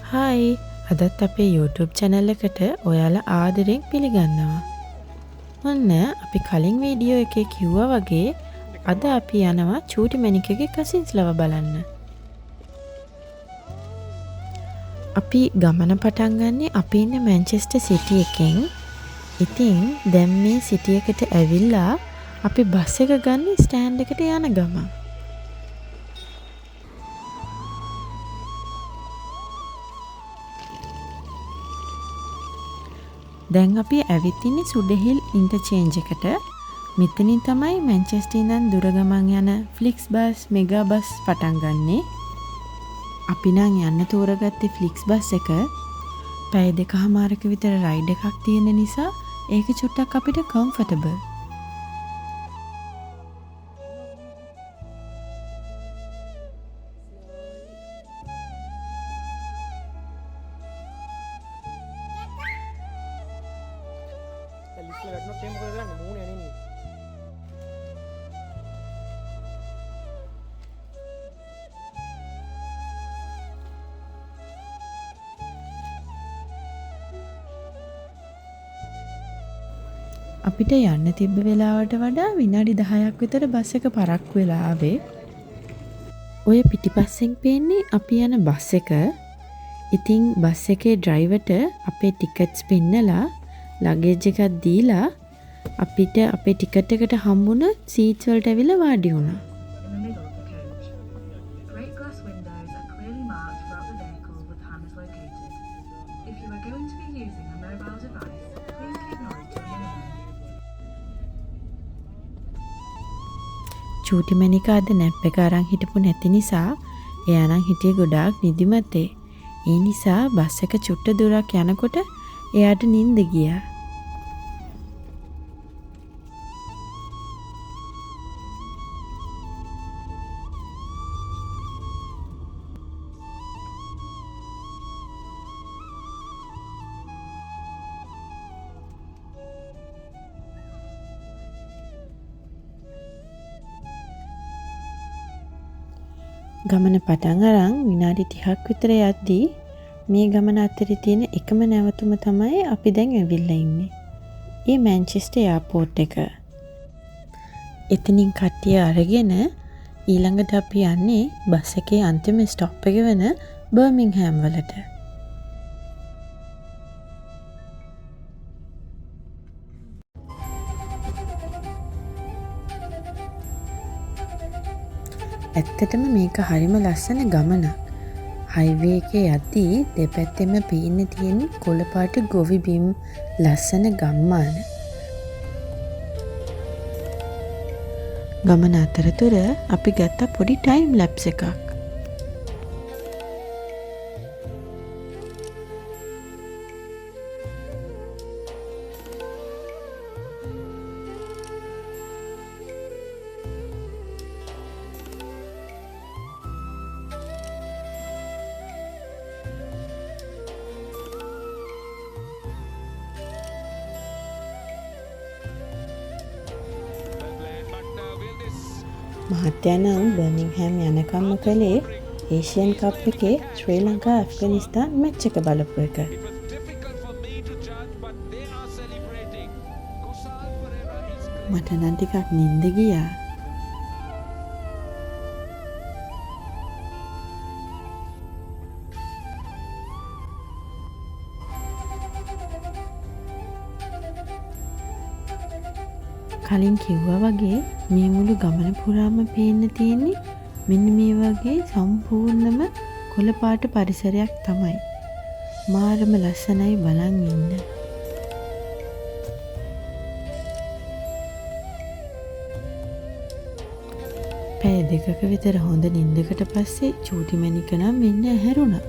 Hi අදත් අපේ YouTube channel එකට ඔයාලා ආදරෙන් පිළිගන්නවා. ඔන්න අපි කලින් වීඩියෝ එකේ කිව්වා වගේ අද අපි යනවා චූටි මැණිකගේ කසින්ස් ලව බලන්න. අපි ගමන පටන් ගන්නේ අපි ඉන්නේ මැන්චෙස්ටර් සිටි එකෙන්. ඉතින් දැන් මේ සිටි එකට ඇවිල්ලා අපි බස් එක ගන්න ස්ටෑන්ඩ් එකට යන ගමන්. දැන් අපි ඇවිත් ඉන්නේ සුඩහිල් ඉන්ටර්චේන්ජ් එකට. මෙතනින් තමයි මැන්චෙස්ටර් ඉඳන් දුර ගමන් යන ෆ්ලික්ස් බස් මෙගා බස් පටන් ගන්නෙ. අපි නම් යන්න තෝරගත්තේ ෆ්ලික්ස් බස් එක. පැය දෙකමාරක විතර රයිඩ් එකක් තියෙන නිසා ඒක චුට්ටක් අපිට කම්ෆර්ටබල්. අපිට යන්න තිබ්බ වෙලාවට වඩා විනාඩි 10ක් විතර බස් එක පරක්කු වෙලා ආවේ. ඔය පිටිපස්සෙන් පේන්නේ අපි යන බස් එක. ඉතින් බස් එකේ ඩ්‍රයිවර්ට අපේ ටිකට්ස් පෙන්නලා ලගේජ් එකක් දීලා අපිට අපේ ටිකට් එකට හම්බුන සීට්ස් වලට ඇවිල්ලා වාඩි වුණා. චූටි මැණික අද නැප් එක අරන් හිටපු නැති නිසා එයා නම් හිටියේ ගොඩාක් නිදිමතේ. ඒ නිසා බස් එක චුට්ට දුරක් යනකොට එයාට නිින්ද ගියා. ගමන පටන් අරන් විනාඩි 30ක් විතර යද්දී මේ ගමන අතරේ තියෙන එකම නැවතුම තමයි අපි දැන් ඇවිල්ලා ඉන්නේ. ඒ මැන්චෙස්ටර් එයාපෝට් එක. එතනින් කට්ටිය අරගෙන ඊළඟට අපි යන්නේ බස් එකේ අන්තිම ස්ටොප් එක වෙන බර්මින්ග්හෑම් වලට. ඇත්තටම මේක හරිම ලස්සන ගමනක්. හයිවේ එකේ යද්දී දෙපැත්තෙම පේන්න තියෙන කොළ පාට ගොවි බිම් ලස්සන ගම්මාන. ගමන අතරතුර අපි ගත්ත පොඩි ටයිම් ලැප්ස් එකක්. මහත්තයා නම් බර්මින්ග්හෑම් යනකම්ම කළේ ඒෂියන් කප් එකේ ශ්‍රී ලංකා ඇෆ්ගනිස්තාන් මැච් එක බලපු එක. මට නම් ටිකක් නිින්ද ගියා. කලින් කිව්වා වගේ මේ මුළු ගමන පුරාම පේන්න තියෙන්නේ මෙන්න මේ වගේ සම්පූර්ණම කොළ පාට පරිසරයක් තමයි. මාරම ලස්සනයි බලන් ඉන්න. පැය දෙකක විතර හොඳ නිින්දකට පස්සේ චූටි මැණික නම් මෙන්න ඇහැරුණා.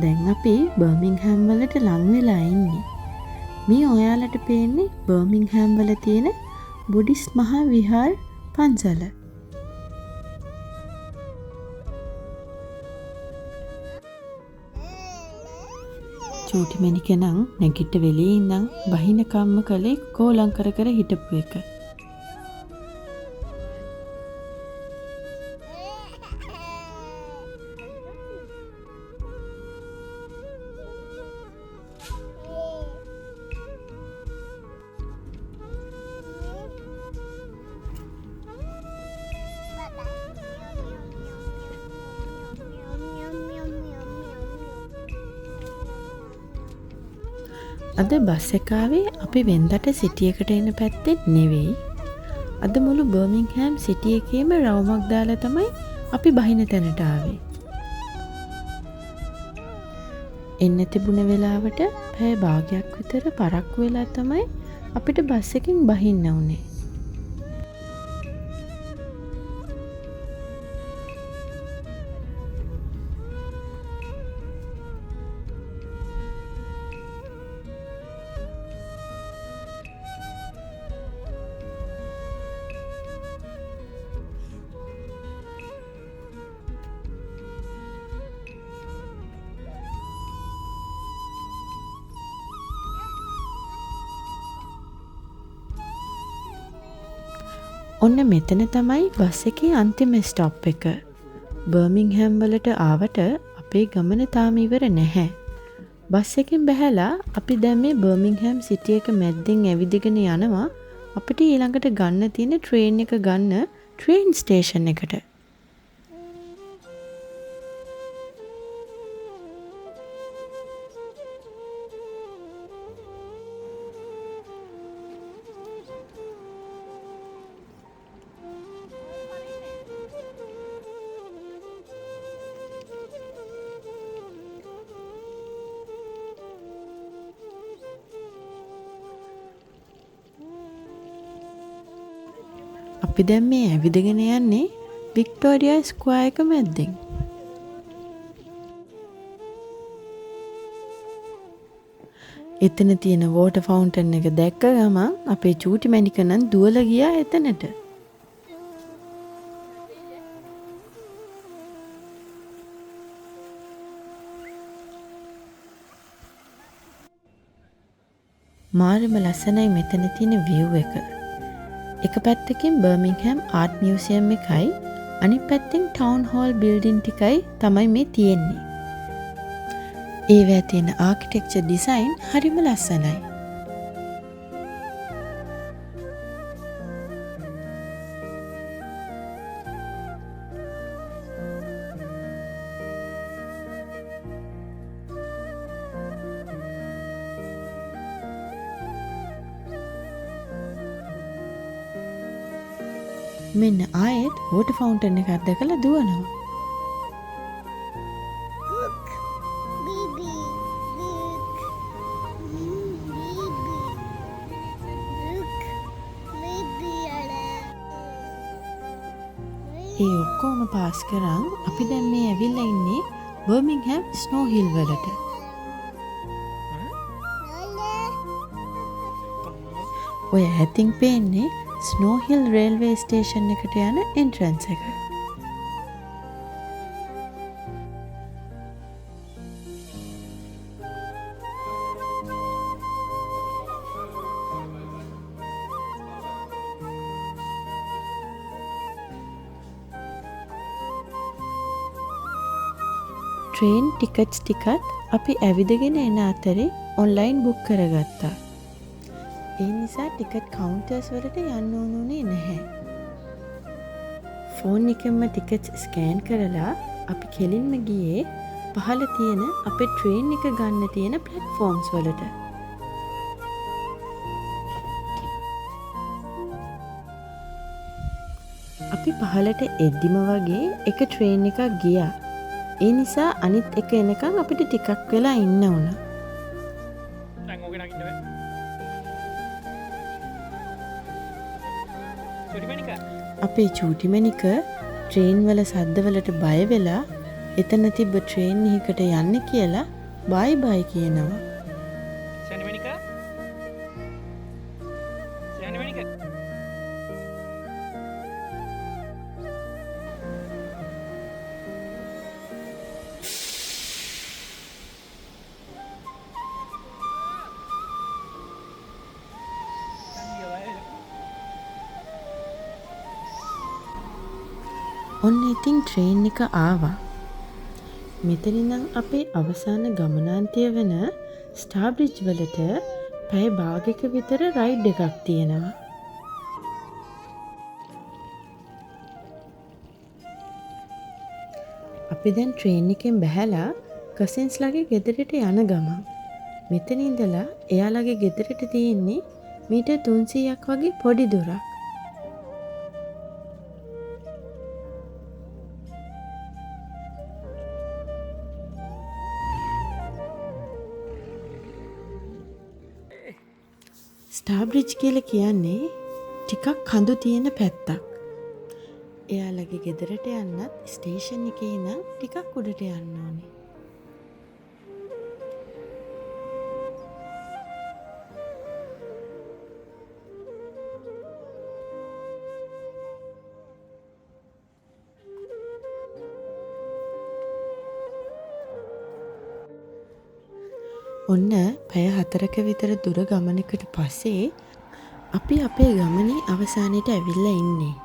දැන් අපි බර්මින්ග්හෑම් වලට ලං වෙලා ඉන්නේ. මේ ඔයාලට පේන්නේ බර්මින්ග්හෑම් වල තියෙන බුද්දිස්ට් මහා විහාර පන්සල. චූටි මැණික නම් නැගිට වෙලේ ඉඳන් බහින කම්ම කළේ කෝලම් කර කර හිටපු එක. අද බස් එක ආවේ අපි වෙන්දට සිටි එකට එන පැත්තෙන් නෙවෙයි. අද මුළු බර්මින්ග්හෑම් සිටි එකේම රවුමක් දාලා තමයි අපි බහින තැනට ආවේ. එන්න තිබුණ වෙලාවට පැය භාගයක් විතර පරක්කු වෙලා තමයි අපිට බස් එකෙන් බහින්න උනේ. ඔන්න මෙතන තමයි බස් එකේ අන්තිම ස්ටොප් එක. බර්මින්ග්හෑම් වලට ආවට අපේ ගමන තාම ඉවර නැහැ. බස් එකෙන් බැහැලා අපි දැන් මේ බර්මින්ග්හෑම් සිටි එක මැද්දෙන් ඇවිදගෙන යනවා අපිට ඊළඟට ගන්න තියෙන ට්‍රේන් එක ගන්න ට්‍රේන් ස්ටේෂන් එකට. අපි දැන් මේ ඇවිදගෙන යන්නේ වික්ටෝරියා ස්ක්වයර් එක මැද්දෙන්. එතන තියෙන වෝටර් ෆවුන්ටන් එක දැක්ක ගමන් අපේ චූටි මැණික නම් දුවලා ගියා එතනට. මාරම ලස්සනයි මෙතන තියෙන view එක. එක පැත්තකින් බර්මින්ග්හෑම් ආර්ට් මියුසියම් එකයි අනිත් පැත්තෙන් ටවුන් හෝල් බිල්ඩින් ටිකයි තමයි මේ තියෙන්නේ. ඒවැ තියෙන ආකිටෙක්චර් ඩිසයින් හරිම ලස්සනයි. මෙන්න ආයෙත් වෝටර් ෆවුන්ටන් එකක් දැකලා දුවනවා. ඒ ඔක්කොම පාස් කරන් අපි දැන් මේ ඇවිල්ලා ඉන්නේ බර්මින්ග්හෑම් ස්නෝ හිල් වලට. ඔය හැතින් පේන්නේ ස්නෝ හිල් රේල්වේ ස්ටේෂන් එකට යන එන්ට්‍රන්ස් එක. ට්‍රේන් ටිකට්ස් ටිකත් අපි ඇවිදගෙන එන අතරේ ඔන්ලයින් බුක් කරගත්තා. ඒ නිසා ටිකට් කවුන්ටර්ස් වලට යන්න ඕනුනේ නැහැ. ෆෝන් එකෙන්ම ටිකට්ස් ස්කෑන් කරලා අපි කෙලින්ම ගියේ පහළ තියෙන අපේ ට්‍රේන් එක ගන්න තියෙන ප්ලැට්ෆෝම්ස් වලට. අපි පහළට එද්දිම වගේ එක ට්‍රේන් එකක් ගියා. ඒ නිසා අනිත් එක එනකන් අපිට ටිකක් වෙලා ඉන්න වුණා. අපේ චූටි මැණික ට්‍රේන් වල සද්දවලට බය වෙලා එතන තිබ්බ ට්‍රේන් එකකට යන්න කියලා බයි බයි කියනවා. සැනිමනිකා සැනිමනිකා ඔන්න ඉතින් ට්‍රේන් එක ආවා. මෙතනින්නම් අපේ අවසාන ගමනාන්තය වන ස්ටාබ්‍රිජ් වලට පැය භාගයක විතර රයිඩ් එකක් තියෙනවා. අපි දැන් ට්‍රේන් එකෙන් බැහැලා කසින්ස්ලාගේ ගෙදරට යන ගමන් මෙතන ඉඳලා එයාලගේ ගෙදරට තියෙන්නේ මීටර් 300ක් වගේ පොඩි දුරක්. ස්ටාබ්‍රිජ් කියලා කියන්නේ ටිකක් කඳු තියෙන පැත්තක්. එයාලගේ ගෙදරට යන්නත් ස්ටේෂන් එකේ ඉඳන් ටිකක් උඩට යන්න ඕනේ. ඔන්න පැය 4ක විතර දුර ගමනකට පස්සේ අපි අපේ ගමනේ අවසානයට ඇවිල්ලා ඉන්නේ.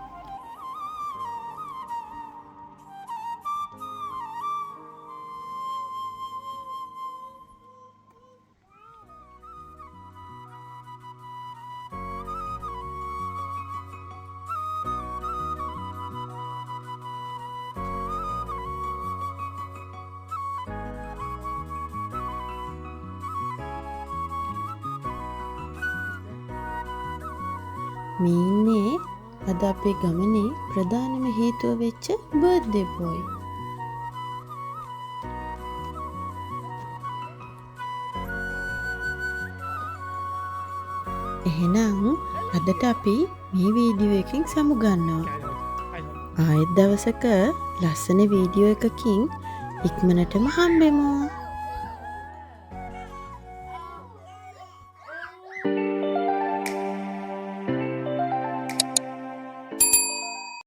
මේ ඉන්නේ අද අපේ ගමනේ ප්‍රධානම හේතුව වෙච්ච බර්ත්ඩේ බොයි. එහෙනම් අදට අපි මේ වීඩියෝ එකකින් සමුගන්නවා. ආයෙත් දවසක ලස්සන වීඩියෝ එකකින් ඉක්මනටම හම්බෙමු.